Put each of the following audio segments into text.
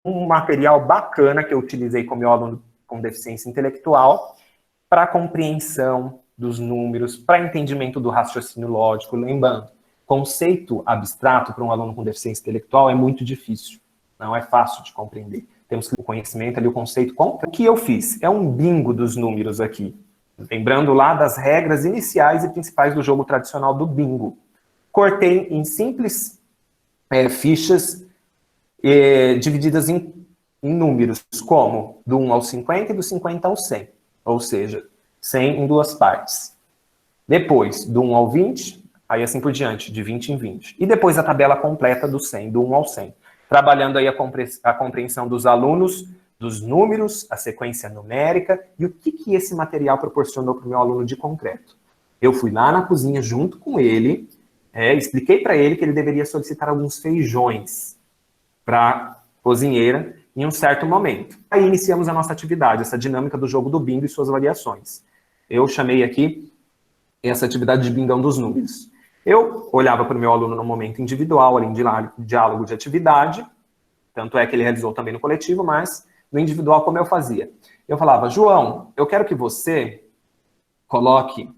um material bacana que eu utilizei com meu aluno com deficiência intelectual para compreensão dos números, para entendimento do raciocínio lógico. Lembrando, conceito abstrato para um aluno com deficiência intelectual é muito difícil, não é fácil de compreender. Temos que ter o conhecimento ali, o conceito completo. O que eu fiz? É um bingo dos números aqui. Lembrando lá das regras iniciais e principais do jogo tradicional do bingo. Cortei em simples fichas divididas em números, como do 1 ao 50 e do 50 ao 100. Ou seja, 100 em duas partes. Depois, do 1 ao 20, aí assim por diante, de 20 em 20. E depois a tabela completa do 100, do 1 ao 100. Trabalhando aí a compreensão dos alunos, dos números, a sequência numérica e o que esse material proporcionou para o meu aluno de concreto. Eu fui lá na cozinha junto com ele, expliquei para ele que ele deveria solicitar alguns feijões para a cozinheira em um certo momento. Aí iniciamos a nossa atividade, essa dinâmica do jogo do bingo e suas variações. Eu chamei aqui essa atividade de bingão dos números. Eu olhava para o meu aluno no momento individual, além de diálogo de atividade, tanto é que ele realizou também no coletivo, mas no individual, como eu fazia? Eu falava, João, eu quero que você coloque,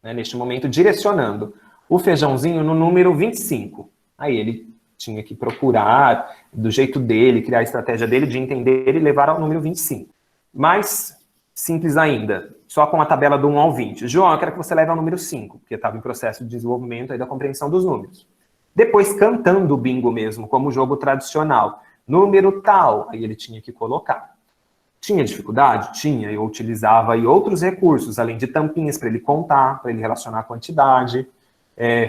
neste momento, direcionando o feijãozinho no número 25. Aí ele tinha que procurar, do jeito dele, criar a estratégia dele de entender e levar ao número 25. Mais simples ainda, só com a tabela do 1 ao 20. João, eu quero que você leve ao número 5, porque estava em processo de desenvolvimento aí da compreensão dos números. Depois, cantando o bingo mesmo, como jogo tradicional. Número tal, aí ele tinha que colocar. Tinha dificuldade? Tinha. Eu utilizava aí outros recursos, além de tampinhas para ele contar, para ele relacionar a quantidade,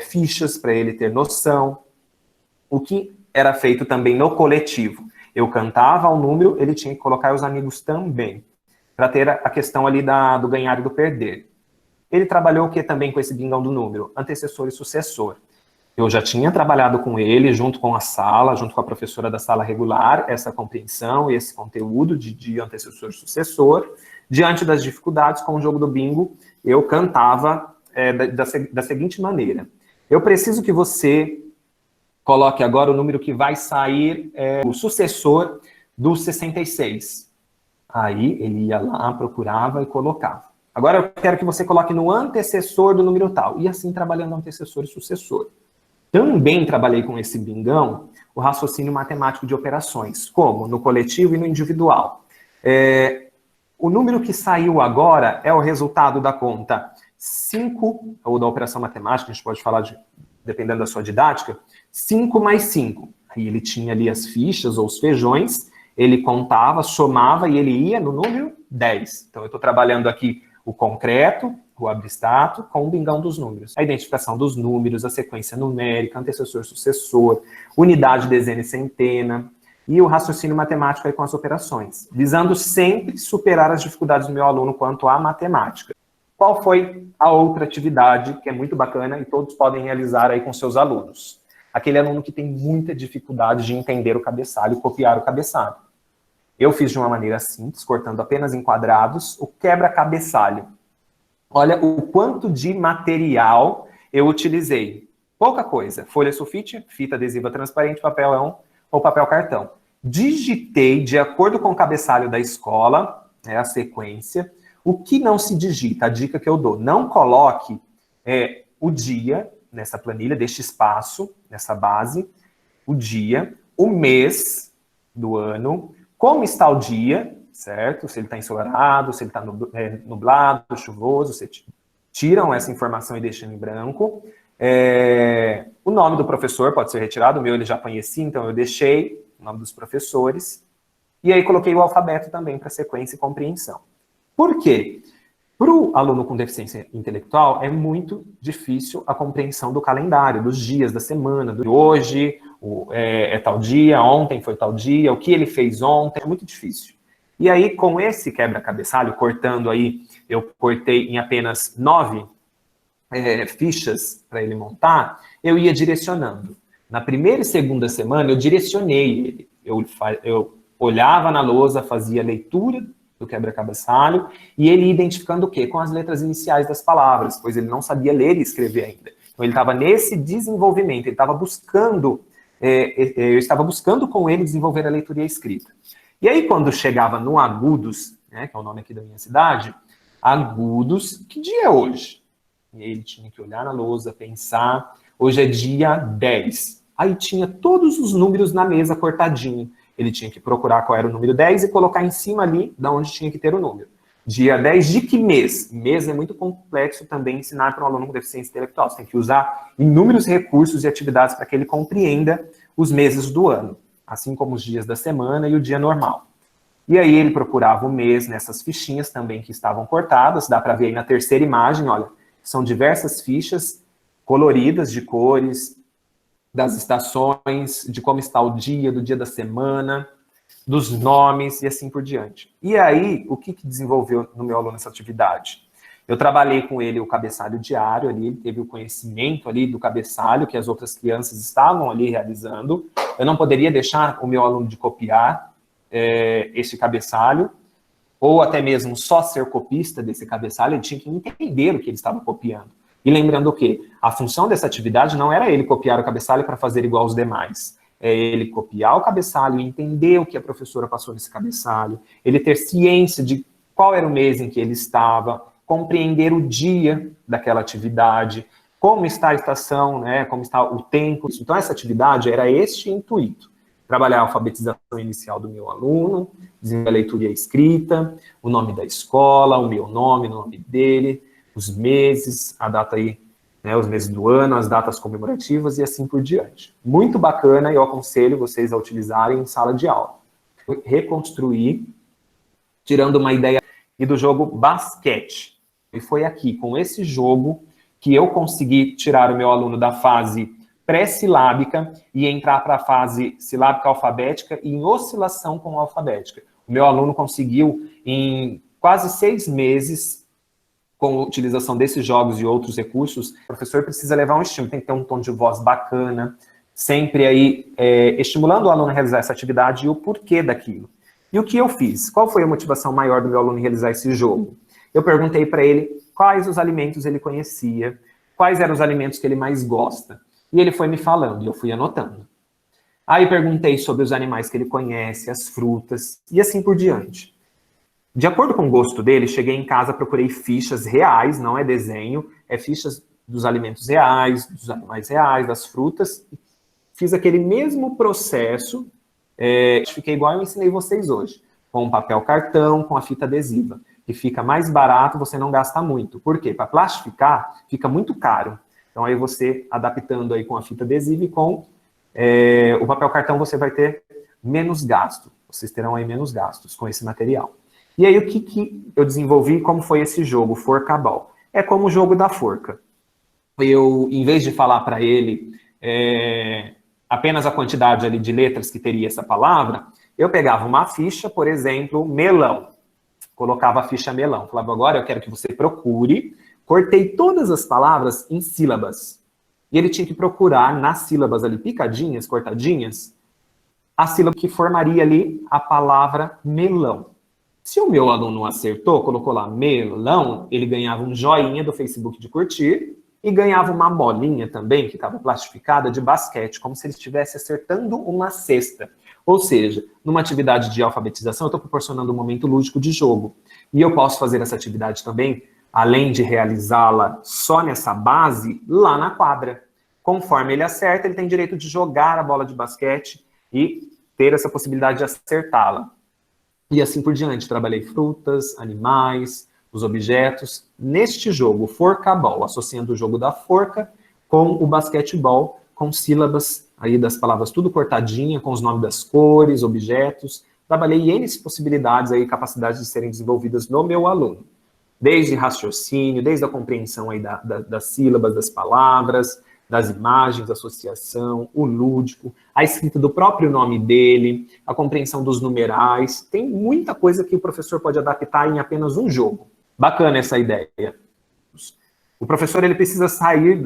fichas para ele ter noção. O que era feito também no coletivo? Eu cantava o número, ele tinha que colocar os amigos também, para ter a questão ali do ganhar e do perder. Ele trabalhou o que também com esse bingão do número? Antecessor e sucessor. Eu já tinha trabalhado com ele, junto com a sala, junto com a professora da sala regular, essa compreensão e esse conteúdo de antecessor e sucessor. Diante das dificuldades com o jogo do bingo, eu cantava da seguinte maneira. Eu preciso que você coloque agora o número que vai sair, o sucessor do 66. Aí ele ia lá, procurava e colocava. Agora eu quero que você coloque no antecessor do número tal. E assim trabalhando antecessor e sucessor. Também trabalhei com esse bingão o raciocínio matemático de operações, como no coletivo e no individual. O número que saiu agora é o resultado da conta 5, ou da operação matemática, a gente pode falar, dependendo da sua didática, 5 mais 5. Aí ele tinha ali as fichas ou os feijões, ele contava, somava e ele ia no número 10. Então eu estou trabalhando aqui o concreto, o abstrato, com o bingão dos números. A identificação dos números, a sequência numérica, antecessor, sucessor, unidade, dezena e centena, e o raciocínio matemático aí com as operações, visando sempre superar as dificuldades do meu aluno quanto à matemática. Qual foi a outra atividade que é muito bacana e todos podem realizar aí com seus alunos? Aquele aluno que tem muita dificuldade de entender o cabeçalho e copiar o cabeçalho. Eu fiz de uma maneira simples, cortando apenas em quadrados, o quebra-cabeçalho. Olha o quanto de material eu utilizei. Pouca coisa. Folha sulfite, fita adesiva transparente, papel ou papel cartão. Digitei, de acordo com o cabeçalho da escola, a sequência, o que não se digita, a dica que eu dou. Não coloque o dia nessa planilha, deixe espaço nessa base, o dia, o mês do ano, como está o dia, certo? Se ele está ensolarado, se ele está nublado, chuvoso, você tiram essa informação e deixam em branco. O nome do professor pode ser retirado, o meu ele já conheci, então eu deixei o nome dos professores. E aí coloquei o alfabeto também para sequência e compreensão. Por quê? Para o aluno com deficiência intelectual, é muito difícil a compreensão do calendário, dos dias, da semana, do hoje, tal dia, ontem foi tal dia, o que ele fez ontem, é muito difícil. E aí, com esse quebra-cabeçalho, cortando aí, eu cortei em apenas 9 fichas para ele montar, eu ia direcionando. Na primeira e segunda semana, eu direcionei ele. Eu olhava na lousa, fazia leitura do quebra-cabeçalho, e ele ia identificando o quê? Com as letras iniciais das palavras, pois ele não sabia ler e escrever ainda. Então ele estava nesse desenvolvimento, ele estava buscando eu estava buscando com ele desenvolver a leitura e a escrita. E aí, quando chegava no Agudos, né, que é o nome aqui da minha cidade, Agudos, que dia é hoje? E aí ele tinha que olhar na lousa, pensar, hoje é dia 10. Aí tinha todos os números na mesa cortadinho. Ele tinha que procurar qual era o número 10 e colocar em cima ali, da onde tinha que ter o número. Dia 10 de que mês? Mês é muito complexo também ensinar para um aluno com deficiência intelectual. Você tem que usar inúmeros recursos e atividades para que ele compreenda os meses do ano, assim como os dias da semana e o dia normal. E aí ele procurava o mês nessas fichinhas também que estavam cortadas, dá para ver aí na terceira imagem, olha, são diversas fichas coloridas de cores, das estações, de como está o dia, do dia da semana, dos nomes e assim por diante. E aí, o que desenvolveu no meu aluno essa atividade? Eu trabalhei com ele o cabeçalho diário ali, ele teve o conhecimento ali do cabeçalho que as outras crianças estavam ali realizando. Eu não poderia deixar o meu aluno de copiar esse cabeçalho, ou até mesmo só ser copista desse cabeçalho, ele tinha que entender o que ele estava copiando. E lembrando o quê? A função dessa atividade não era ele copiar o cabeçalho para fazer igual aos demais. É ele copiar o cabeçalho, entender o que a professora passou nesse cabeçalho, ele ter ciência de qual era o mês em que ele estava, compreender o dia daquela atividade, como está a estação, né, como está o tempo. Então, essa atividade era este intuito. Trabalhar a alfabetização inicial do meu aluno, desenvolver a leitura e a escrita, o nome da escola, o meu nome, o nome dele, os meses, a data aí, né, os meses do ano, as datas comemorativas e assim por diante. Muito bacana e eu aconselho vocês a utilizarem em sala de aula. Reconstruir, tirando uma ideia e do jogo basquete. E foi aqui, com esse jogo, que eu consegui tirar o meu aluno da fase pré-silábica e entrar para a fase silábica alfabética e em oscilação com a alfabética. O meu aluno conseguiu, em quase 6 meses, com a utilização desses jogos e outros recursos, o professor precisa levar um estímulo, tem que ter um tom de voz bacana, sempre aí estimulando o aluno a realizar essa atividade e o porquê daquilo. E o que eu fiz? Qual foi a motivação maior do meu aluno em realizar esse jogo? Eu perguntei para ele quais os alimentos ele conhecia, quais eram os alimentos que ele mais gosta. E ele foi me falando, e eu fui anotando. Aí perguntei sobre os animais que ele conhece, as frutas, e assim por diante. De acordo com o gosto dele, cheguei em casa, procurei fichas reais, não é desenho, é fichas dos alimentos reais, dos animais reais, das frutas. Fiz aquele mesmo processo, fiquei igual eu ensinei vocês hoje, com o papel cartão, com a fita adesiva, que fica mais barato, você não gasta muito. Por quê? Para plastificar, fica muito caro. Então, aí você, adaptando aí com a fita adesiva e com o papel cartão, você vai ter menos gasto. Vocês terão aí menos gastos com esse material. E aí, o que eu desenvolvi, como foi esse jogo, Forcaball? É como o jogo da forca. Eu, em vez de falar para ele apenas a quantidade ali de letras que teria essa palavra, eu pegava uma ficha, por exemplo, melão. Colocava a ficha melão. Falava, agora eu quero que você procure. Cortei todas as palavras em sílabas. E ele tinha que procurar nas sílabas ali, picadinhas, cortadinhas, a sílaba que formaria ali a palavra melão. Se o meu aluno acertou, colocou lá melão, ele ganhava um joinha do Facebook de curtir e ganhava uma bolinha também, que estava plastificada, de basquete, como se ele estivesse acertando uma cesta. Ou seja, numa atividade de alfabetização, eu estou proporcionando um momento lúdico de jogo. E eu posso fazer essa atividade também, além de realizá-la só nessa base, lá na quadra. Conforme ele acerta, ele tem direito de jogar a bola de basquete e ter essa possibilidade de acertá-la. E assim por diante, trabalhei frutas, animais, os objetos, neste jogo, Forcaball, associando o jogo da forca com o basquetebol, com sílabas aí das palavras tudo cortadinha, com os nomes das cores, objetos. Trabalhei N possibilidades aí, capacidades de serem desenvolvidas no meu aluno. Desde raciocínio, desde a compreensão aí das sílabas, das palavras, das imagens, associação, o lúdico, a escrita do próprio nome dele, a compreensão dos numerais. Tem muita coisa que o professor pode adaptar em apenas um jogo. Bacana essa ideia. O professor ele precisa sair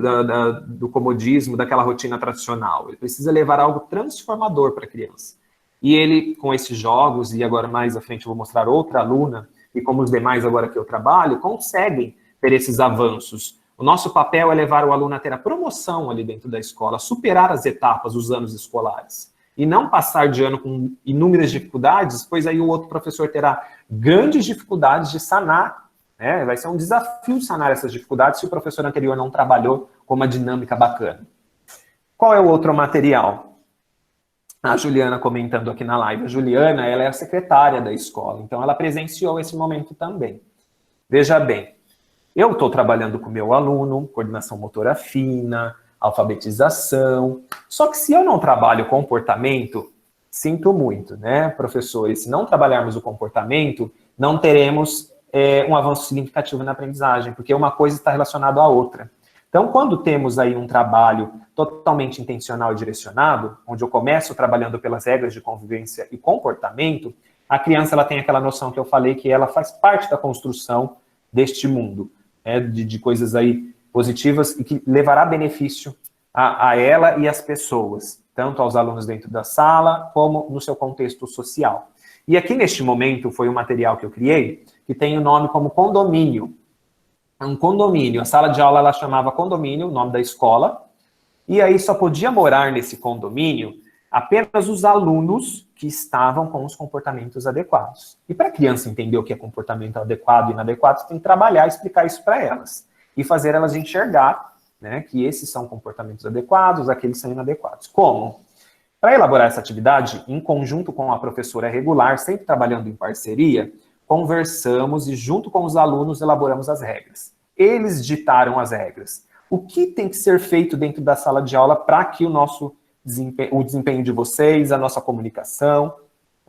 do comodismo, daquela rotina tradicional. Ele precisa levar algo transformador para a criança. E ele, com esses jogos, e agora mais à frente eu vou mostrar outra aluna, e como os demais agora que eu trabalho, conseguem ter esses avanços. O nosso papel é levar o aluno a ter a promoção ali dentro da escola, superar as etapas, os anos escolares. E não passar de ano com inúmeras dificuldades, pois aí o outro professor terá grandes dificuldades de sanar, né? Vai ser um desafio de sanar essas dificuldades se o professor anterior não trabalhou com uma dinâmica bacana. Qual é o outro material? A Juliana comentando aqui na live. A Juliana, ela é a secretária da escola, então ela presenciou esse momento também. Veja bem, eu estou trabalhando com o meu aluno, coordenação motora fina, alfabetização, só que se eu não trabalho comportamento, sinto muito, né, professores? Se não trabalharmos o comportamento, não teremos um avanço significativo na aprendizagem, porque uma coisa está relacionada à outra. Então, quando temos aí um trabalho totalmente intencional e direcionado, onde eu começo trabalhando pelas regras de convivência e comportamento, a criança ela tem aquela noção que eu falei que ela faz parte da construção deste mundo, né, de coisas aí positivas e que levará benefício a ela e às pessoas, tanto aos alunos dentro da sala, como no seu contexto social. E aqui neste momento foi um material que eu criei, que tem o nome como condomínio. É um condomínio, a sala de aula ela chamava condomínio, o nome da escola, e aí só podia morar nesse condomínio apenas os alunos que estavam com os comportamentos adequados. E para a criança entender o que é comportamento adequado e inadequado, você tem que trabalhar e explicar isso para elas. E fazer elas enxergar, né, que esses são comportamentos adequados, aqueles são inadequados. Como? Para elaborar essa atividade, em conjunto com a professora regular, sempre trabalhando em parceria, conversamos e junto com os alunos elaboramos as regras. Eles ditaram as regras. O que tem que ser feito dentro da sala de aula para que o desempenho de vocês, a nossa comunicação,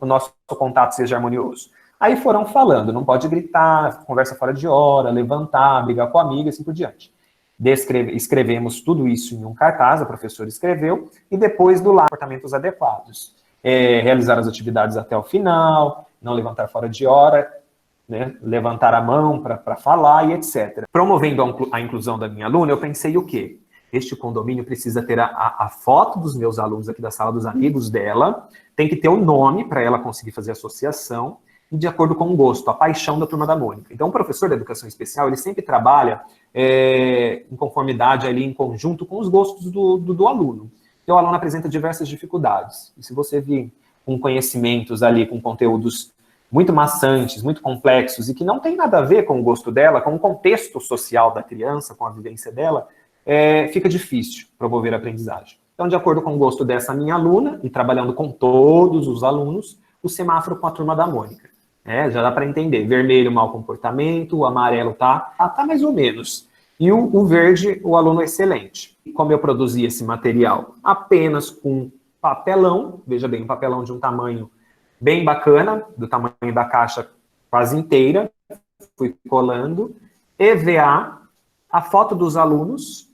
o nosso contato seja harmonioso? Aí foram falando, não pode gritar, conversa fora de hora, levantar, brigar com a amiga, assim por diante. Escrevemos tudo isso em um cartaz, a professora escreveu, e depois do lado, comportamentos adequados. Realizar as atividades até o final, não levantar fora de hora, né, levantar a mão para falar e etc. Promovendo a inclusão da minha aluna, eu pensei o quê? Este condomínio precisa ter a foto dos meus alunos aqui da sala, dos amigos dela, tem que ter o nome para ela conseguir fazer associação, e de acordo com o gosto, a paixão da Turma da Mônica. Então, o professor da educação especial, ele sempre trabalha em conformidade, ali, em conjunto com os gostos do aluno. Então, o aluno apresenta diversas dificuldades. E se você vir com conhecimentos ali, com conteúdos muito maçantes, muito complexos, e que não tem nada a ver com o gosto dela, com o contexto social da criança, com a vivência dela, fica difícil promover a aprendizagem. Então, de acordo com o gosto dessa minha aluna, e trabalhando com todos os alunos, o semáforo com a Turma da Mônica. Já dá para entender. Vermelho, mau comportamento, o amarelo tá mais ou menos. E o verde, o aluno excelente. Como eu produzi esse material? Apenas com papelão, veja bem, um papelão de um tamanho bem bacana, do tamanho da caixa quase inteira, fui colando, EVA, a foto dos alunos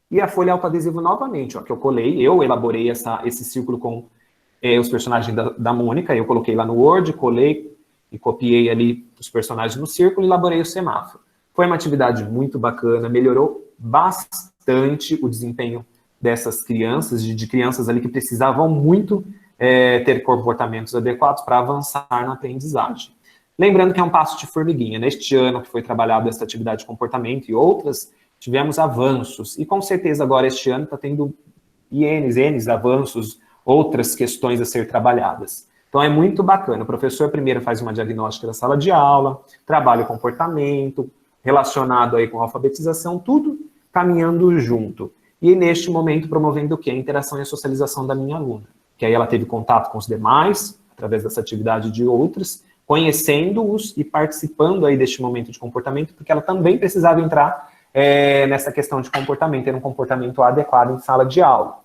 e a folha autoadesivo novamente, ó, que eu colei, eu elaborei esse círculo com os personagens da Mônica, eu coloquei lá no Word, colei e copiei ali os personagens no círculo e elaborei o semáforo. Foi uma atividade muito bacana, melhorou bastante o desempenho dessas crianças, de crianças ali que precisavam muito ter comportamentos adequados para avançar na aprendizagem. Lembrando que é um passo de formiguinha. Neste ano que foi trabalhada essa atividade de comportamento e outras, tivemos avanços. E com certeza agora este ano está tendo N avanços, outras questões a ser trabalhadas. Então é muito bacana. O professor primeiro faz uma diagnóstica da sala de aula, trabalha o comportamento, relacionado aí com a alfabetização, tudo caminhando junto. E neste momento promovendo o quê? A interação e a socialização da minha aluna. Que aí ela teve contato com os demais, através dessa atividade de outras, conhecendo-os e participando aí deste momento de comportamento, porque ela também precisava entrar nessa questão de comportamento, ter um comportamento adequado em sala de aula.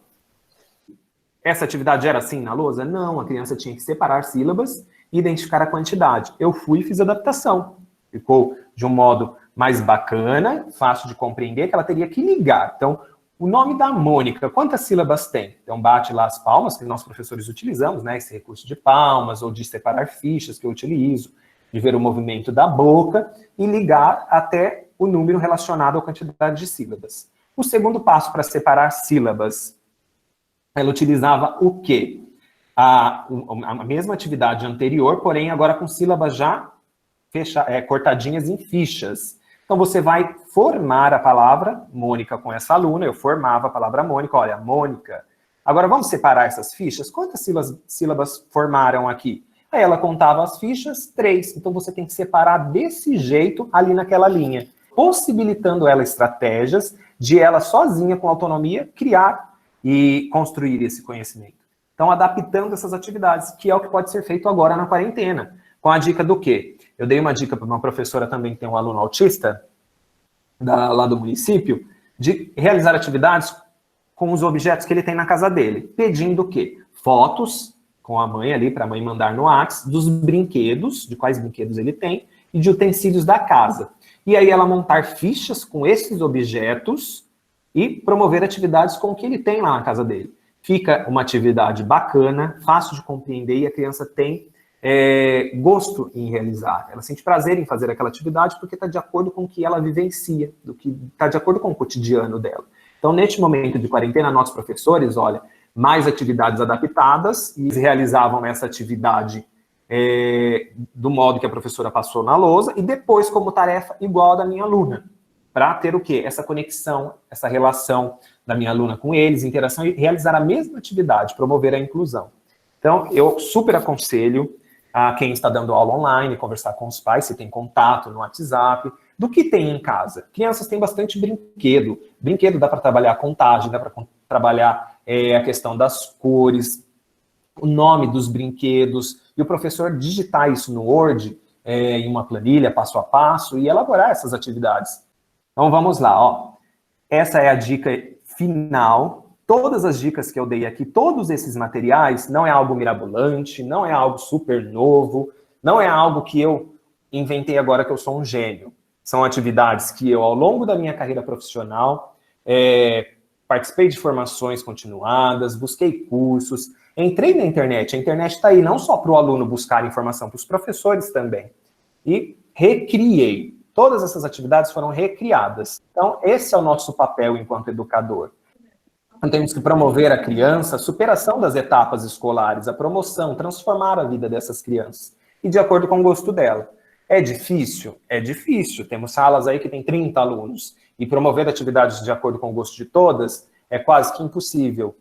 Essa atividade era assim na lousa? Não, a criança tinha que separar sílabas e identificar a quantidade. Eu fui e fiz adaptação. Ficou de um modo mais bacana, fácil de compreender, que ela teria que ligar. Então, o nome da Mônica, quantas sílabas tem? Então, bate lá as palmas, que nós professores utilizamos, né? Esse recurso de palmas, ou de separar fichas, que eu utilizo, de ver o movimento da boca, e ligar até o número relacionado à quantidade de sílabas. O segundo passo para separar sílabas, ela utilizava o quê? A mesma atividade anterior, porém agora com sílabas já cortadinhas em fichas. Então, você vai formar a palavra Mônica com essa aluna. Eu formava a palavra Mônica. Olha, Mônica. Agora, vamos separar essas fichas? Quantas sílabas formaram aqui? Aí ela contava as fichas, 3. Então, você tem que separar desse jeito ali naquela linha, possibilitando ela estratégias de ela sozinha, com autonomia, criar e construir esse conhecimento. Então, adaptando essas atividades, que é o que pode ser feito agora na quarentena. Com a dica do quê? Eu dei uma dica para uma professora também que tem um aluno autista, lá do município, de realizar atividades com os objetos que ele tem na casa dele, pedindo o quê? Fotos com a mãe ali, para a mãe mandar no WhatsApp, dos brinquedos, de quais brinquedos ele tem, e de utensílios da casa. E aí ela montar fichas com esses objetos e promover atividades com o que ele tem lá na casa dele. Fica uma atividade bacana, fácil de compreender, e a criança tem gosto em realizar. Ela sente prazer em fazer aquela atividade porque está de acordo com o que ela vivencia, do que está de acordo com o cotidiano dela. Então, neste momento de quarentena, nossos professores, olha, mais atividades adaptadas, e eles realizavam essa atividade do modo que a professora passou na lousa, e depois como tarefa igual a da minha aluna, para ter o quê? Essa conexão, essa relação da minha aluna com eles, interação, e realizar a mesma atividade, promover a inclusão. Então, eu super aconselho a quem está dando aula online, conversar com os pais, se tem contato no WhatsApp, do que tem em casa. Crianças têm bastante brinquedo. Brinquedo dá para trabalhar a contagem, dá para trabalhar a questão das cores, o nome dos brinquedos, e o professor digitar isso no Word, em uma planilha, passo a passo, e elaborar essas atividades. Então, vamos lá, ó. Essa é a dica final. Todas as dicas que eu dei aqui, todos esses materiais, não é algo mirabolante, não é algo super novo, não é algo que eu inventei agora que eu sou um gênio. São atividades que eu, ao longo da minha carreira profissional, participei de formações continuadas, busquei cursos, entrei na internet. A internet está aí não só para o aluno buscar informação, para os professores também. E recriei. Todas essas atividades foram recriadas. Então, esse é o nosso papel enquanto educador. Então, temos que promover a criança, a superação das etapas escolares, a promoção, transformar a vida dessas crianças. E de acordo com o gosto dela. É difícil? É difícil. Temos salas aí que tem 30 alunos. E promover atividades de acordo com o gosto de todas é quase que impossível.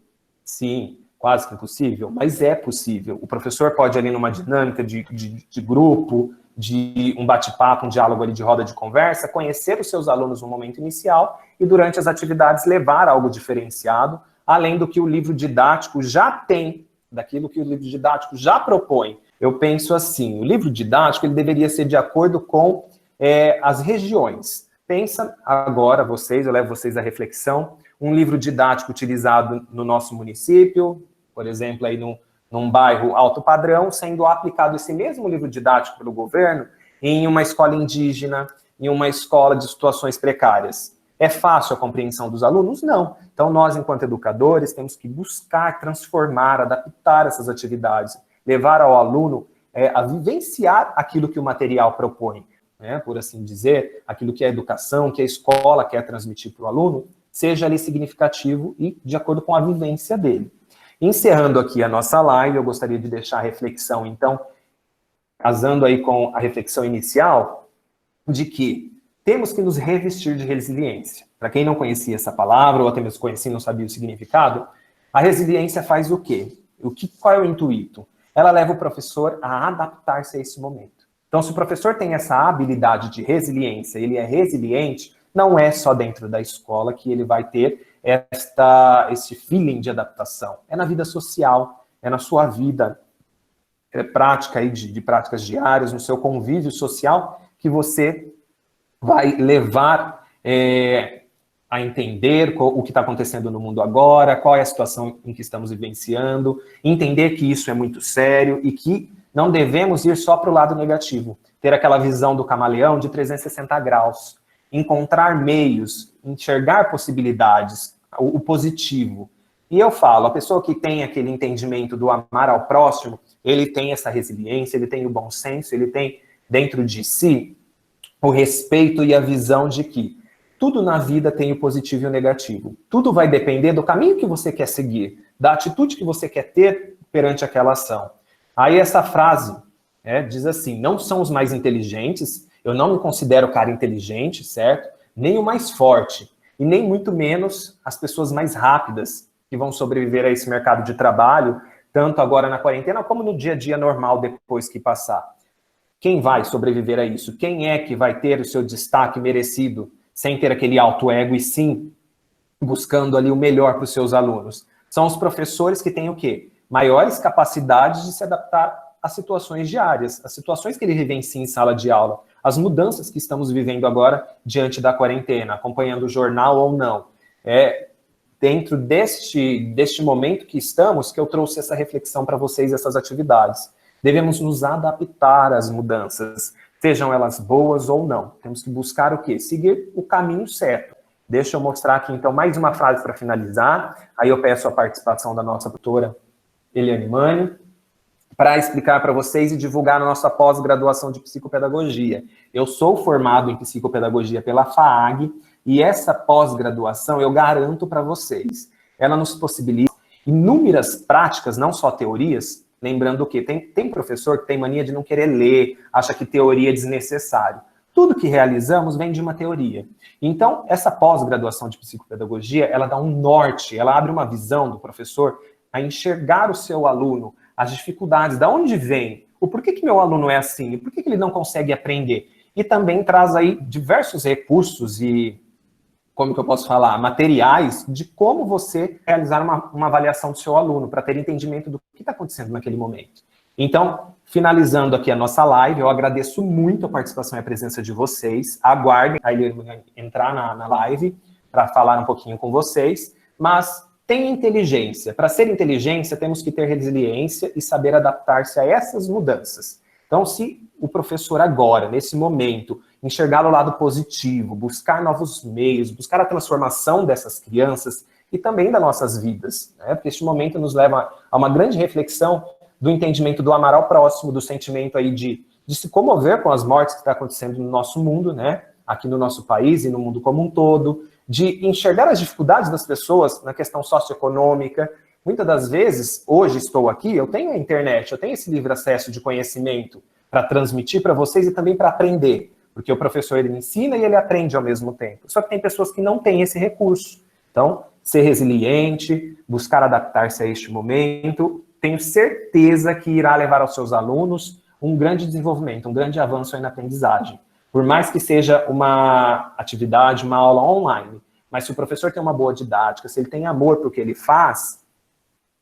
Sim, quase que impossível, mas é possível. O professor pode ali numa dinâmica de grupo, de um bate-papo, um diálogo ali de roda de conversa, conhecer os seus alunos no momento inicial e durante as atividades levar algo diferenciado, além do que o livro didático já tem, daquilo que o livro didático já propõe. Eu penso assim, o livro didático ele deveria ser de acordo com as regiões. Pensa agora, eu levo vocês à reflexão, um livro didático utilizado no nosso município, por exemplo, aí num bairro alto padrão, sendo aplicado esse mesmo livro didático pelo governo em uma escola indígena, em uma escola de situações precárias. É fácil a compreensão dos alunos? Não. Então, nós, enquanto educadores, temos que buscar, transformar, adaptar essas atividades, levar ao aluno a vivenciar aquilo que o material propõe, né? Por assim dizer, aquilo que a educação, que a escola quer transmitir para o aluno, seja ali significativo e de acordo com a vivência dele. Encerrando aqui a nossa live, eu gostaria de deixar a reflexão, então, casando aí com a reflexão inicial, de que temos que nos revestir de resiliência. Para quem não conhecia essa palavra, ou até mesmo conhecia e não sabia o significado, a resiliência faz o quê? Qual é o intuito? Ela leva o professor a adaptar-se a esse momento. Então, se o professor tem essa habilidade de resiliência, ele é resiliente, não é só dentro da escola que ele vai ter esse feeling de adaptação. É na vida social, é na sua vida prática aí de práticas diárias, no seu convívio social, que você vai levar a entender o que está acontecendo no mundo agora, qual é a situação em que estamos vivenciando, entender que isso é muito sério e que não devemos ir só para o lado negativo, ter aquela visão do camaleão de 360 graus, encontrar meios, enxergar possibilidades, o positivo. E eu falo, a pessoa que tem aquele entendimento do amar ao próximo, ele tem essa resiliência, ele tem o bom senso, ele tem dentro de si o respeito e a visão de que tudo na vida tem o positivo e o negativo. Tudo vai depender do caminho que você quer seguir, da atitude que você quer ter perante aquela ação. Aí essa frase diz assim, não são os mais inteligentes Eu não me considero o cara inteligente, certo? Nem o mais forte, e nem muito menos as pessoas mais rápidas que vão sobreviver a esse mercado de trabalho, tanto agora na quarentena como no dia a dia normal depois que passar. Quem vai sobreviver a isso? Quem é que vai ter o seu destaque merecido sem ter aquele alto ego e sim buscando ali o melhor para os seus alunos? São os professores que têm o quê? Maiores capacidades de se adaptar às situações diárias, às situações que ele vivencia em sala de aula, as mudanças que estamos vivendo agora diante da quarentena, acompanhando o jornal ou não. É dentro deste momento que estamos que eu trouxe essa reflexão para vocês, essas atividades. Devemos nos adaptar às mudanças, sejam elas boas ou não. Temos que buscar o quê? Seguir o caminho certo. Deixa eu mostrar aqui, então, mais uma frase para finalizar. Aí eu peço a participação da nossa doutora Eliane Mani, para explicar para vocês e divulgar a nossa pós-graduação de psicopedagogia. Eu sou formado em psicopedagogia pela FAAG, e essa pós-graduação eu garanto para vocês. Ela nos possibilita inúmeras práticas, não só teorias, lembrando que tem professor que tem mania de não querer ler, acha que teoria é desnecessário. Tudo que realizamos vem de uma teoria. Então, essa pós-graduação de psicopedagogia, ela dá um norte, ela abre uma visão do professor a enxergar o seu aluno, as dificuldades, da onde vem, o porquê que meu aluno é assim, por que ele não consegue aprender. E também traz aí diversos recursos e, como que eu posso falar, materiais de como você realizar uma avaliação do seu aluno, para ter entendimento do que está acontecendo naquele momento. Então, finalizando aqui a nossa live, eu agradeço muito a participação e a presença de vocês. Aguardem a Eliane entrar na live para falar um pouquinho com vocês, mas tem inteligência. Para ser inteligência, temos que ter resiliência e saber adaptar-se a essas mudanças. Então, se o professor agora, nesse momento, enxergar o lado positivo, buscar novos meios, buscar a transformação dessas crianças e também das nossas vidas, né? Porque este momento nos leva a uma grande reflexão do entendimento do amar ao próximo, do sentimento aí de se comover com as mortes que está acontecendo no nosso mundo, né? Aqui no nosso país e no mundo como um todo, de enxergar as dificuldades das pessoas na questão socioeconômica. Muitas das vezes, hoje estou aqui, eu tenho a internet, eu tenho esse livre acesso de conhecimento para transmitir para vocês e também para aprender, porque o professor ele ensina e ele aprende ao mesmo tempo. Só que tem pessoas que não têm esse recurso. Então, ser resiliente, buscar adaptar-se a este momento, tenho certeza que irá levar aos seus alunos um grande desenvolvimento, um grande avanço aí na aprendizagem. Por mais que seja uma atividade, uma aula online, mas se o professor tem uma boa didática, se ele tem amor para o que ele faz,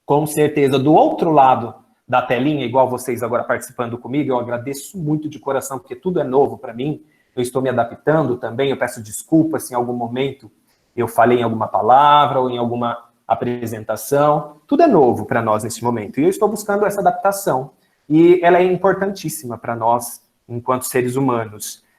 com certeza, do outro lado da telinha, igual vocês agora participando comigo, eu agradeço muito de coração, porque tudo é novo para mim, eu estou me adaptando também, eu peço desculpas se em algum momento eu falei em alguma palavra ou em alguma apresentação, tudo é novo para nós nesse momento, e eu estou buscando essa adaptação, e ela é importantíssima para nós, enquanto seres humanos,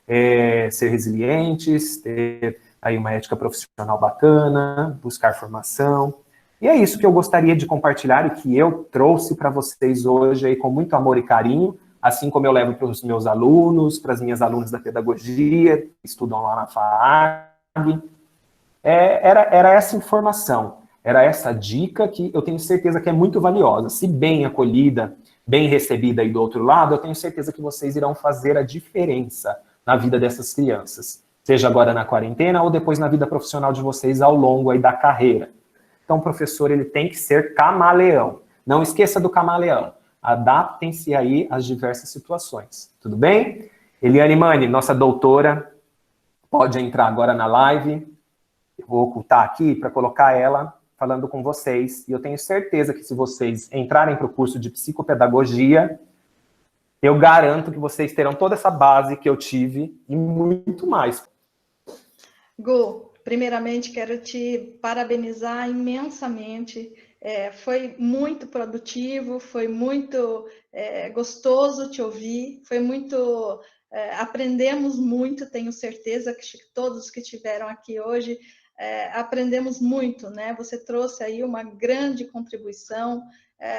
ser resilientes, ter aí uma ética profissional bacana, buscar formação. E é isso que eu gostaria de compartilhar e que eu trouxe para vocês hoje aí com muito amor e carinho, assim como eu levo para os meus alunos, para as minhas alunas da pedagogia, que estudam lá na FAAG. Era essa informação, era essa dica que eu tenho certeza que é muito valiosa. Se bem acolhida, bem recebida aí do outro lado, eu tenho certeza que vocês irão fazer a diferença na vida dessas crianças, seja agora na quarentena ou depois na vida profissional de vocês ao longo aí da carreira. Então, o professor ele tem que ser camaleão. Não esqueça do camaleão. Adaptem-se aí às diversas situações. Tudo bem? Eliane Mani, nossa doutora, pode entrar agora na live. Eu vou ocultar aqui para colocar ela falando com vocês. E eu tenho certeza que se vocês entrarem para o curso de psicopedagogia, eu garanto que vocês terão toda essa base que eu tive e muito mais. Gu, primeiramente quero te parabenizar imensamente. Foi muito produtivo, foi muito gostoso te ouvir, foi muito... aprendemos muito, tenho certeza que todos que estiveram aqui hoje aprendemos muito, né? Você trouxe aí uma grande contribuição,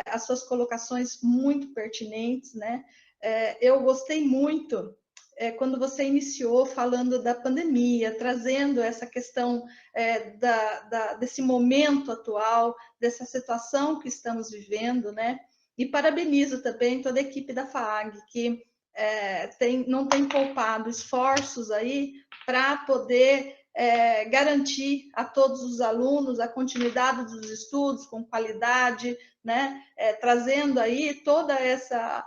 as suas colocações muito pertinentes, né? Eu gostei muito quando você iniciou falando da pandemia, trazendo essa questão desse momento atual, dessa situação que estamos vivendo, né? E parabenizo também toda a equipe da FAAG, que não tem poupado esforços aí para poder garantir a todos os alunos a continuidade dos estudos com qualidade, né? Trazendo aí toda essa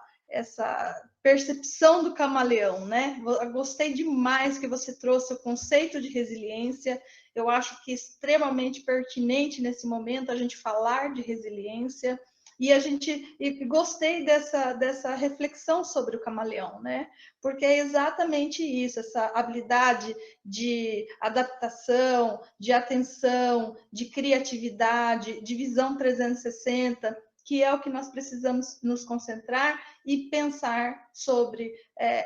percepção do camaleão, né? Eu gostei demais que você trouxe o conceito de resiliência. Eu acho que é extremamente pertinente nesse momento a gente falar de resiliência. E gostei dessa reflexão sobre o camaleão, né? Porque é exatamente isso, essa habilidade de adaptação, de atenção, de criatividade, de visão 360, que é o que nós precisamos nos concentrar e pensar sobre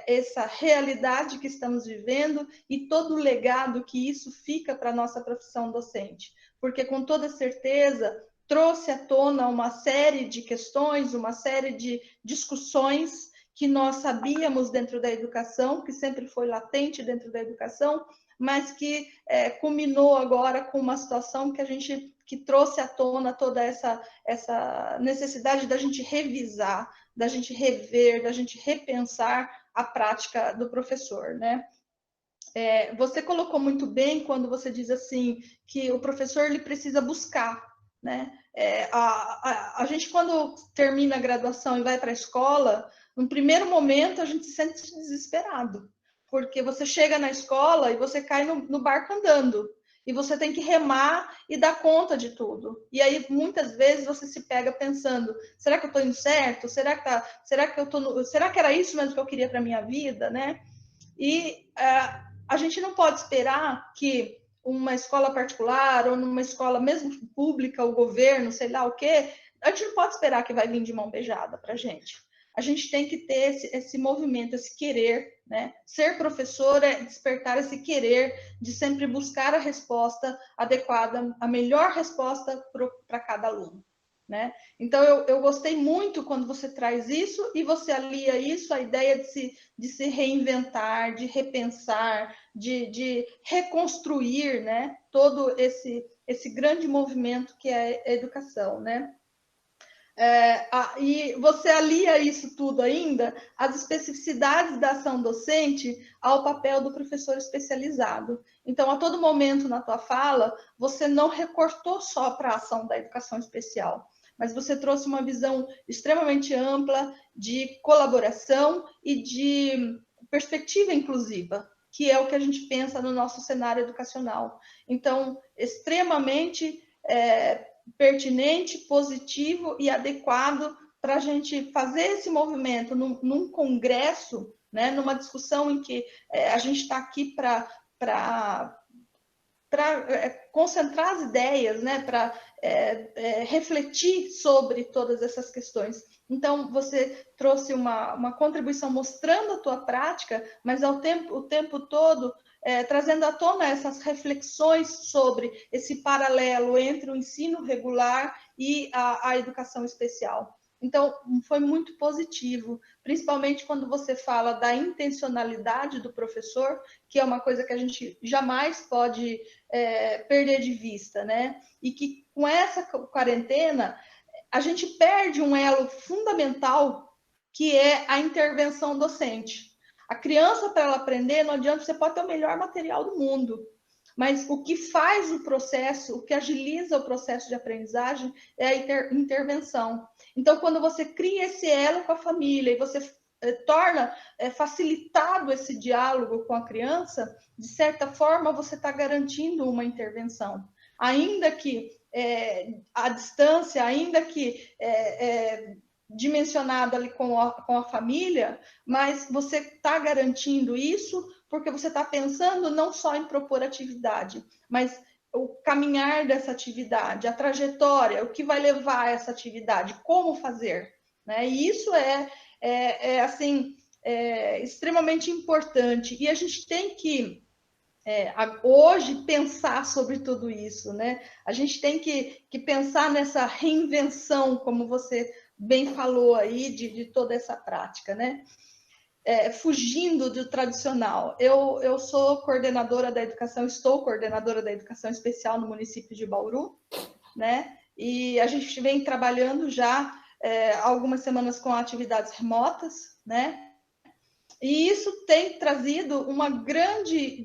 essa realidade que estamos vivendo e todo o legado que isso fica para a nossa profissão docente. Porque, com toda certeza, trouxe à tona uma série de questões, uma série de discussões que nós sabíamos dentro da educação, que sempre foi latente dentro da educação, mas que culminou agora com uma situação que trouxe à tona toda essa necessidade da gente revisar, da gente rever, da gente repensar a prática do professor, né? Você colocou muito bem quando você diz assim que o professor ele precisa buscar, né? A gente, quando termina a graduação e vai para a escola, no primeiro momento a gente se sente desesperado, porque você chega na escola e você cai no barco andando, e você tem que remar e dar conta de tudo. E aí, muitas vezes, você se pega pensando, será que eu estou indo certo? Será que era isso mesmo que eu queria para a minha vida, né? E a gente não pode esperar que uma escola particular ou numa escola mesmo pública, o governo, sei lá o quê, a gente não pode esperar que vai vir de mão beijada para a gente. A gente tem que ter esse movimento, esse querer, né? Ser professor é despertar esse querer de sempre buscar a resposta adequada, a melhor resposta para cada aluno, né? Então, eu gostei muito quando você traz isso e você alia isso à ideia de se reinventar, de repensar, de reconstruir, né? Todo esse grande movimento que é a educação, né? E você alia isso tudo ainda, as especificidades da ação docente ao papel do professor especializado. Então, a todo momento na tua fala, você não recortou só para a ação da educação especial, mas você trouxe uma visão extremamente ampla de colaboração e de perspectiva inclusiva, que é o que a gente pensa no nosso cenário educacional. Então, extremamente pertinente, positivo e adequado para a gente fazer esse movimento num congresso, né, numa discussão em que a gente está aqui para concentrar as ideias, né, para refletir sobre todas essas questões. Então, você trouxe uma contribuição mostrando a tua prática, mas o tempo todo trazendo à tona essas reflexões sobre esse paralelo entre o ensino regular e a educação especial. Então, foi muito positivo, principalmente quando você fala da intencionalidade do professor, que é uma coisa que a gente jamais pode perder de vista, né? E que com essa quarentena, a gente perde um elo fundamental, que é a intervenção docente. A criança, para ela aprender, não adianta, você pode ter o melhor material do mundo, mas o que faz o processo, o que agiliza o processo de aprendizagem é a intervenção. Então, quando você cria esse elo com a família e você torna facilitado esse diálogo com a criança, de certa forma, você está garantindo uma intervenção. Ainda que à distância, ainda que dimensionado ali com a família, mas você está garantindo isso porque você está pensando não só em propor atividade, mas o caminhar dessa atividade, a trajetória, o que vai levar a essa atividade, como fazer, né? E isso assim, extremamente importante. E a gente tem que hoje pensar sobre tudo isso, né? A gente tem que pensar nessa reinvenção, como você bem falou aí, de toda essa prática, né? Fugindo do tradicional. Eu sou coordenadora da educação, estou coordenadora da educação especial no município de Bauru, né? E a gente vem trabalhando já algumas semanas com atividades remotas, né? E isso tem trazido uma grande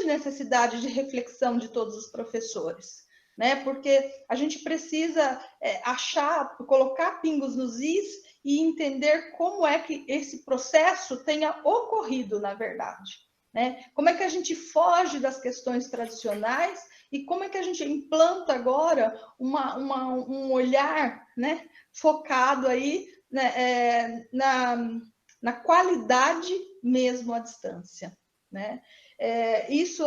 necessidade de reflexão de todos os professores, né? Porque a gente precisa achar, colocar pingos nos is e entender como é que esse processo tenha ocorrido, na verdade, né? Como é que a gente foge das questões tradicionais e como é que a gente implanta agora um olhar, né, focado aí, né, na qualidade mesmo à distância, né? Isso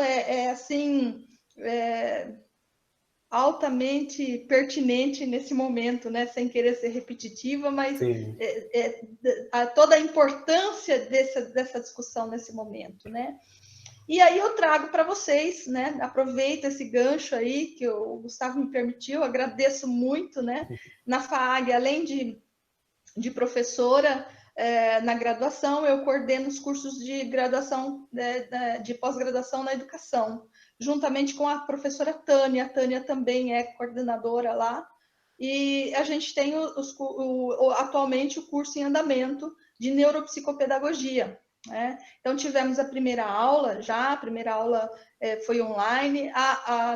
assim, altamente pertinente nesse momento, né? Sem querer ser repetitiva, mas toda a importância dessa discussão nesse momento, né? E aí eu trago para vocês, né? Aproveito esse gancho aí que o Gustavo me permitiu, agradeço muito, né? Na FAAG, além de professora, na graduação, eu coordeno os cursos de graduação, de pós-graduação na educação, juntamente com a professora Tânia. A Tânia também é coordenadora lá. E a gente tem atualmente o curso em andamento de neuropsicopedagogia, né? Então, tivemos a primeira aula foi online.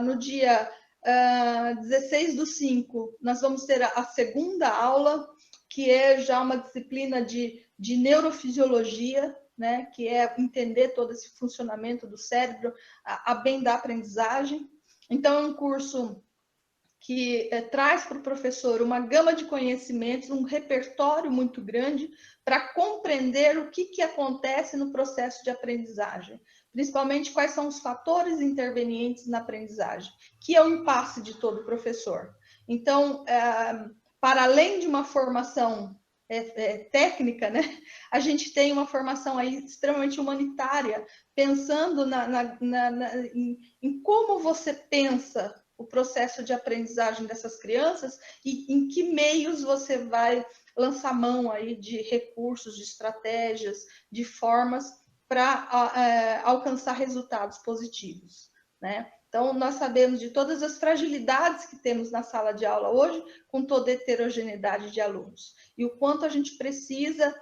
No dia 16/5, nós vamos ter a segunda aula, que é já uma disciplina de neurofisiologia, né, que é entender todo esse funcionamento do cérebro, a bem da aprendizagem. Então, é um curso que traz para o professor uma gama de conhecimentos, um repertório muito grande para compreender o que acontece no processo de aprendizagem, principalmente quais são os fatores intervenientes na aprendizagem, que é o impasse de todo professor. Então, para além de uma formação técnica, né, a gente tem uma formação aí extremamente humanitária, pensando em como você pensa o processo de aprendizagem dessas crianças e em que meios você vai lançar mão aí de recursos, de estratégias, de formas para alcançar resultados positivos, né? Então, nós sabemos de todas as fragilidades que temos na sala de aula hoje, com toda a heterogeneidade de alunos, e o quanto a gente precisa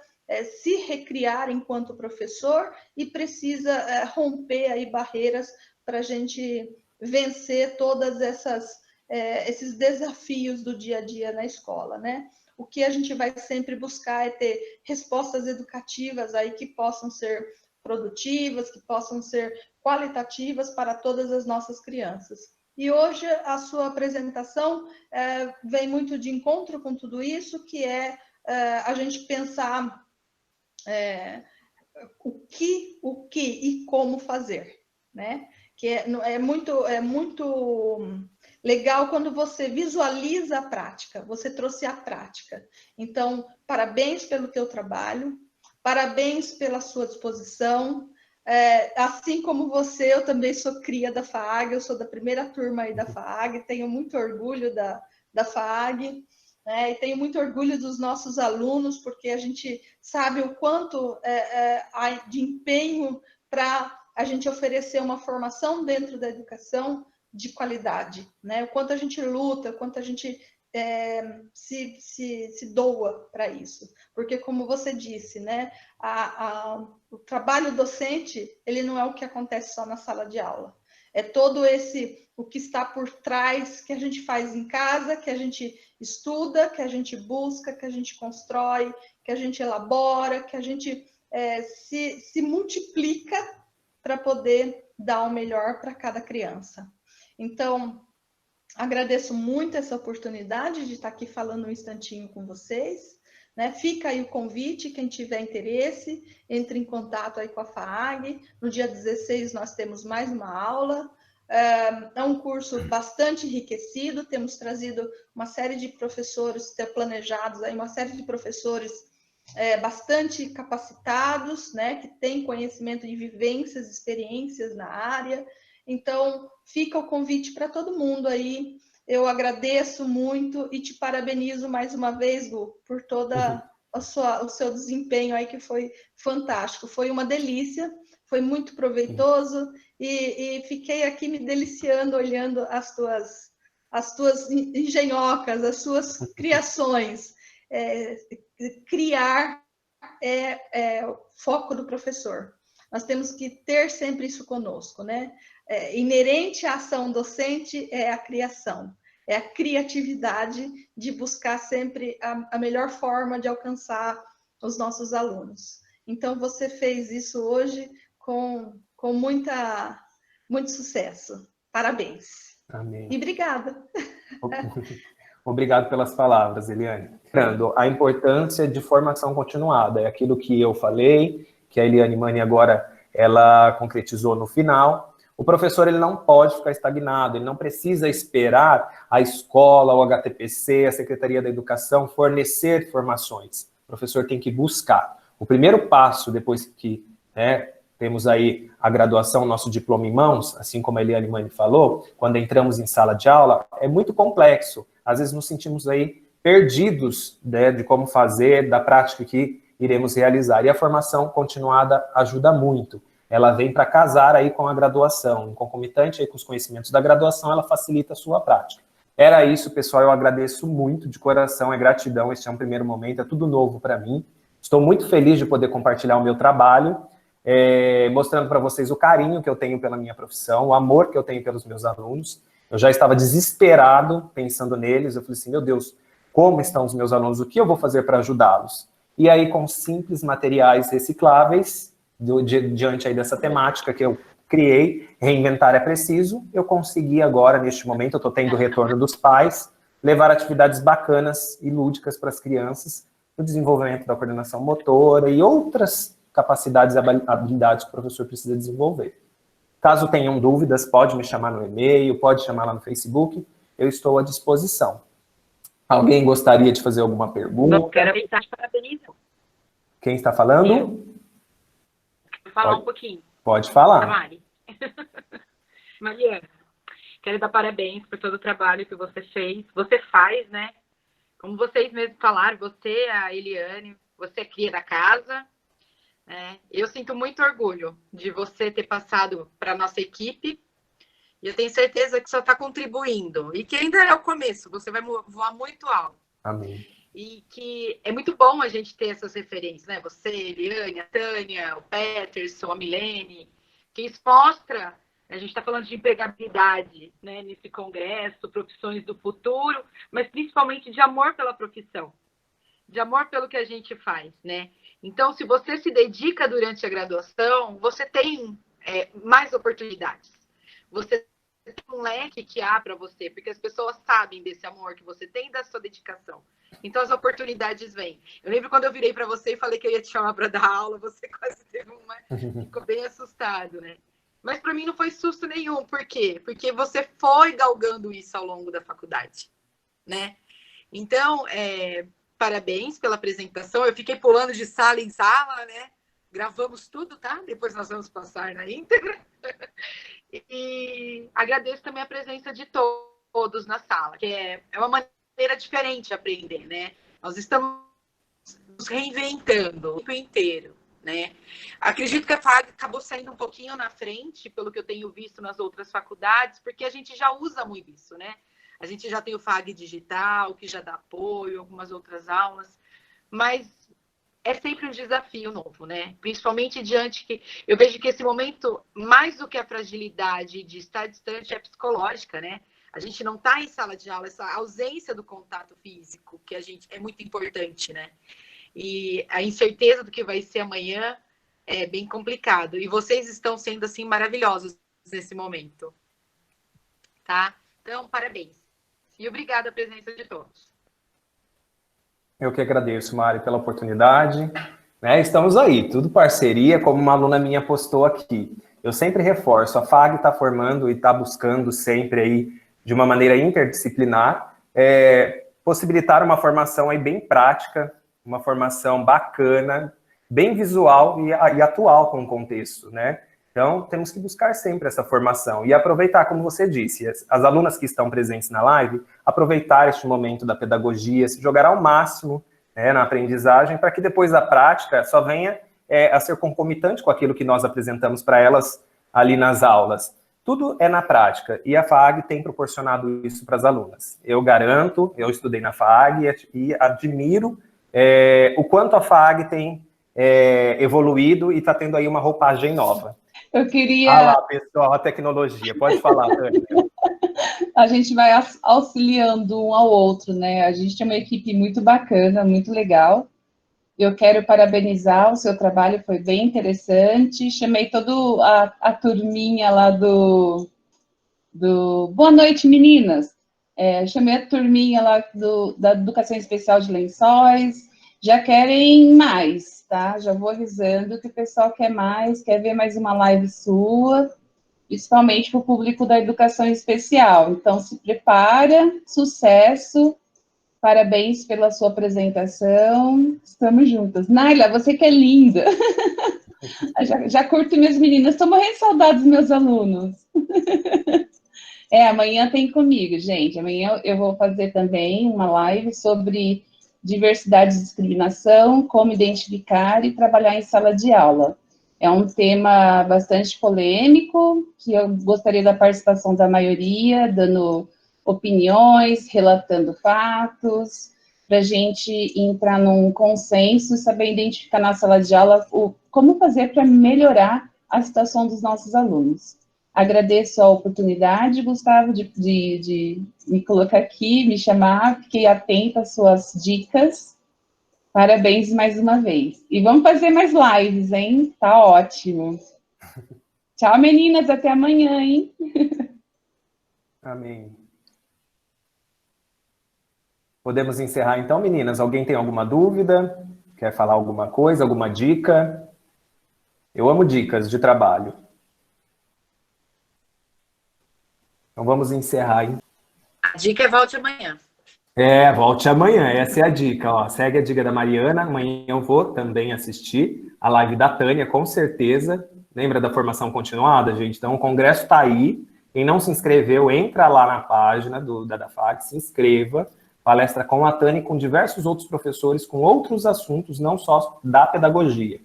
se recriar enquanto professor e precisa romper aí barreiras para a gente vencer todas esses desafios do dia a dia na escola, né? O que a gente vai sempre buscar é ter respostas educativas aí que possam ser produtivas, que possam ser qualitativas para todas as nossas crianças. E hoje a sua apresentação vem muito de encontro com tudo isso, que é a gente pensar o que e como fazer, né? Que é muito legal quando você visualiza a prática, você trouxe a prática. Então, parabéns pelo teu trabalho, parabéns pela sua disposição. Assim como você, eu também sou cria da FAAG, eu sou da primeira turma aí da FAAG, tenho muito orgulho da FAAG, né? E tenho muito orgulho dos nossos alunos, porque a gente sabe o quanto há de empenho para a gente oferecer uma formação dentro da educação de qualidade, né? O quanto a gente luta, o quanto a gente se doa para isso, porque como você disse, né, o trabalho docente, ele não é o que acontece só na sala de aula, é todo o que está por trás, que a gente faz em casa, que a gente estuda, que a gente busca, que a gente constrói, que a gente elabora, que a gente se multiplica para poder dar o melhor para cada criança. Então, agradeço muito essa oportunidade de estar aqui falando um instantinho com vocês, né? Fica aí o convite, quem tiver interesse, entre em contato aí com a FAAG. No dia 16 nós temos mais uma aula. É um curso bastante enriquecido, temos trazido uma série de professores planejados, aí, uma série de professores bastante capacitados, né, que têm conhecimento de vivências, experiências na área. Então, fica o convite para todo mundo aí. Eu agradeço muito e te parabenizo mais uma vez, Gu, por toda o seu desempenho aí, que foi fantástico. Foi uma delícia, foi muito proveitoso e fiquei aqui me deliciando olhando as tuas engenhocas, as suas criações. Criar é o foco do professor. Nós temos que ter sempre isso conosco, né? Inerente à ação docente é a criação, é a criatividade de buscar sempre a melhor forma de alcançar os nossos alunos. Então, você fez isso hoje com muito sucesso. Parabéns. Amém. E obrigada. Obrigado pelas palavras, Eliane. Lembrando, a importância de formação continuada, é aquilo que eu falei, que a Eliane Mani agora ela concretizou no final. O professor ele não pode ficar estagnado, ele não precisa esperar a escola, o HTPC, a Secretaria da Educação fornecer formações. O professor tem que buscar. O primeiro passo, depois que temos aí a graduação, nosso diploma em mãos, assim como a Eliane Mani falou, quando entramos em sala de aula, é muito complexo. Às vezes nos sentimos aí perdidos, né, de como fazer, da prática que iremos realizar. E a formação continuada ajuda muito. Ela vem para casar aí com a graduação. Em concomitante aí com os conhecimentos da graduação, ela facilita a sua prática. Era isso, pessoal. Eu agradeço muito de coração, é gratidão. Este é um primeiro momento, é tudo novo para mim. Estou muito feliz de poder compartilhar o meu trabalho, mostrando para vocês o carinho que eu tenho pela minha profissão, o amor que eu tenho pelos meus alunos. Eu já estava desesperado pensando neles. Eu falei assim, meu Deus, como estão os meus alunos? O que eu vou fazer para ajudá-los? E aí, com simples materiais recicláveis, diante aí dessa temática que eu criei, reinventar é preciso, eu consegui agora, neste momento, eu estou tendo o retorno dos pais, levar atividades bacanas e lúdicas para as crianças, no desenvolvimento da coordenação motora e outras capacidades e habilidades que o professor precisa desenvolver. Caso tenham dúvidas, pode me chamar no e-mail, pode chamar lá no Facebook, eu estou à disposição. Alguém gostaria de fazer alguma pergunta? Eu quero parabenizar. Quem está falando? Vou falar um pouquinho. Pode falar. Mari. Mariana, quero dar parabéns por todo o trabalho que você fez. Você faz, né? Como vocês mesmos falaram, você, a Eliane, você é cria da casa. Eu sinto muito orgulho de você ter passado para a nossa equipe. E eu tenho certeza que só está contribuindo. E que ainda é o começo, você vai voar muito alto. Amém. E que é muito bom a gente ter essas referências, né? Você, Eliane, a Tânia, o Peterson, a Milene, que isso mostra, a gente está falando de empregabilidade, né, nesse congresso, profissões do futuro, mas principalmente de amor pela profissão, de amor pelo que a gente faz, né? Então, se você se dedica durante a graduação, você tem mais oportunidades. Você tem um leque que abre para você, porque as pessoas sabem desse amor que você tem e da sua dedicação. Então, as oportunidades vêm. Eu lembro quando eu virei para você e falei que eu ia te chamar para dar aula, você quase teve ficou bem assustado, né? Mas para mim não foi susto nenhum. Por quê? Porque você foi galgando isso ao longo da faculdade, né? Então, parabéns pela apresentação. Eu fiquei pulando de sala em sala, né? Gravamos tudo, tá? Depois nós vamos passar na íntegra. E agradeço também a presença de todos na sala, que é uma maneira diferente de aprender, né? Nós estamos nos reinventando o tempo inteiro, né? Acredito que a FAG acabou saindo um pouquinho na frente, pelo que eu tenho visto nas outras faculdades, porque a gente já usa muito isso, né? A gente já tem o FAG digital, que já dá apoio, algumas outras aulas, mas é sempre um desafio novo, né? Principalmente diante que eu vejo que esse momento, mais do que a fragilidade de estar distante, é psicológica, né? A gente não está em sala de aula, essa ausência do contato físico, que a gente é muito importante, né? E a incerteza do que vai ser amanhã é bem complicado. E vocês estão sendo, assim, maravilhosos nesse momento, tá? Então, parabéns. E obrigada a presença de todos. Eu que agradeço, Mari, pela oportunidade. Estamos aí, tudo parceria, como uma aluna minha postou aqui. Eu sempre reforço, a FAG está formando e está buscando sempre aí, de uma maneira interdisciplinar, possibilitar uma formação aí bem prática, uma formação bacana, bem visual e atual com o contexto, né? Então, temos que buscar sempre essa formação e aproveitar, como você disse, as alunas que estão presentes na live, aproveitar este momento da pedagogia, se jogar ao máximo, né, na aprendizagem, para que depois a prática só venha a ser concomitante com aquilo que nós apresentamos para elas ali nas aulas. Tudo é na prática, e a FAG tem proporcionado isso para as alunas. Eu garanto, eu estudei na FAG e admiro o quanto a FAG tem evoluído e está tendo aí uma roupagem nova. Eu queria... Ah lá, pessoal, a tecnologia. Pode falar, Tânia. A gente vai auxiliando um ao outro, né? A gente tem uma equipe muito bacana, muito legal. Eu quero parabenizar o seu trabalho, foi bem interessante. Chamei toda a turminha lá do Boa Noite, meninas. Chamei a turminha lá da Educação Especial de Lençóis. Já querem mais, tá? Já vou avisando que o pessoal quer mais, quer ver mais uma live sua, principalmente para o público da Educação Especial. Então, se prepara, sucesso. Parabéns pela sua apresentação. Estamos juntas. Naila, você que é linda. Já curto minhas meninas. Estou morrendo de saudade dos meus alunos. Amanhã tem comigo, gente. Amanhã eu vou fazer também uma live sobre diversidade e discriminação, como identificar e trabalhar em sala de aula. É um tema bastante polêmico, que eu gostaria da participação da maioria, dando opiniões, relatando fatos, para a gente entrar num consenso e saber identificar na sala de aula como fazer para melhorar a situação dos nossos alunos. Agradeço a oportunidade, Gustavo, de me colocar aqui, me chamar, fiquei atenta às suas dicas. Parabéns mais uma vez. E vamos fazer mais lives, hein? Tá ótimo. Tchau, meninas, até amanhã, hein? Amém. Podemos encerrar então, meninas? Alguém tem alguma dúvida? Quer falar alguma coisa, alguma dica? Eu amo dicas de trabalho. Então vamos encerrar, hein? A dica é volte amanhã. Volte amanhã, essa é a dica. Ó. Segue a dica da Mariana, amanhã eu vou também assistir a live da Tânia, com certeza. Lembra da formação continuada, gente? Então o congresso está aí. Quem não se inscreveu, entra lá na página da DAFAC, se inscreva. Palestra com a Tânia e com diversos outros professores, com outros assuntos, não só da pedagogia.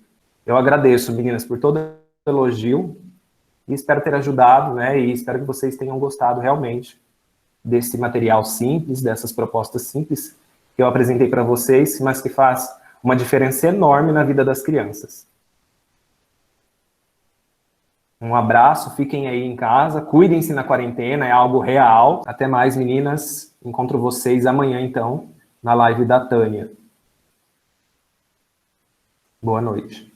Eu agradeço, meninas, por todo o elogio e espero ter ajudado, né? E espero que vocês tenham gostado realmente desse material simples, dessas propostas simples que eu apresentei para vocês, mas que faz uma diferença enorme na vida das crianças. Um abraço, fiquem aí em casa, cuidem-se na quarentena, é algo real. Até mais, meninas. Encontro vocês amanhã, então, na live da Tânia. Boa noite.